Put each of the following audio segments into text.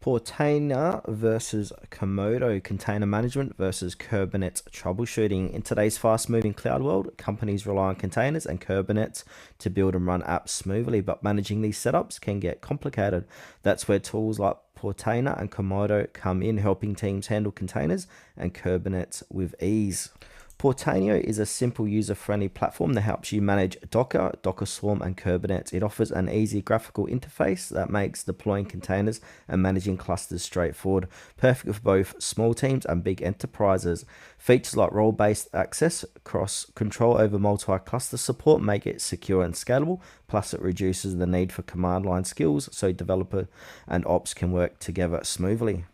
Portainer versus Komodo, container management versus Kubernetes troubleshooting. In today's fast-moving cloud world, companies rely on containers and Kubernetes to build and run apps smoothly, but managing these setups can get complicated. That's where tools like Portainer and Komodo come in, helping teams handle containers and Kubernetes with ease. Portainer is a simple user-friendly platform that helps you manage Docker, Docker Swarm, and Kubernetes. It offers an easy graphical interface that makes deploying containers and managing clusters straightforward, perfect for both small teams and big enterprises. Features like role-based access, cross-control over multi-cluster support make it secure and scalable, plus it reduces the need for command line skills so developer and ops can work together smoothly.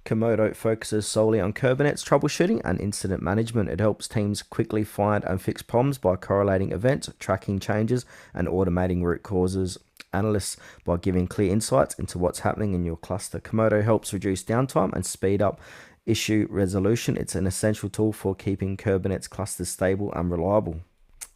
Komodo focuses solely on Kubernetes troubleshooting and incident management. It helps teams quickly find and fix problems by correlating events, tracking changes, and automating root causes. Analysts by giving clear insights into what's happening in your cluster. Komodo helps reduce downtime and speed up issue resolution. It's an essential tool for keeping Kubernetes clusters stable and reliable.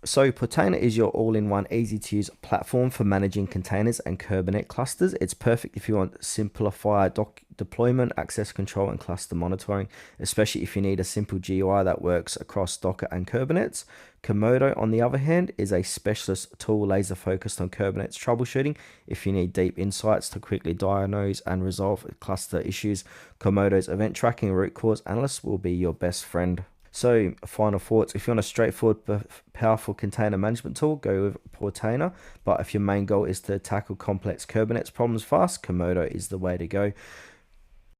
So Portainer is your all-in-one easy-to-use platform for managing containers and Kubernetes clusters. It's perfect if you want simplified deployment, access control, and cluster monitoring, especially if you need a simple GUI that works across Docker and Kubernetes. Komodo, on the other hand, is a specialist tool laser-focused on Kubernetes troubleshooting. If you need deep insights to quickly diagnose and resolve cluster issues, Komodo's event tracking and root cause analyst will be your best friend. So, final thoughts. If you want a straightforward, powerful container management tool, go with Portainer. But if your main goal is to tackle complex Kubernetes problems fast, Komodo is the way to go.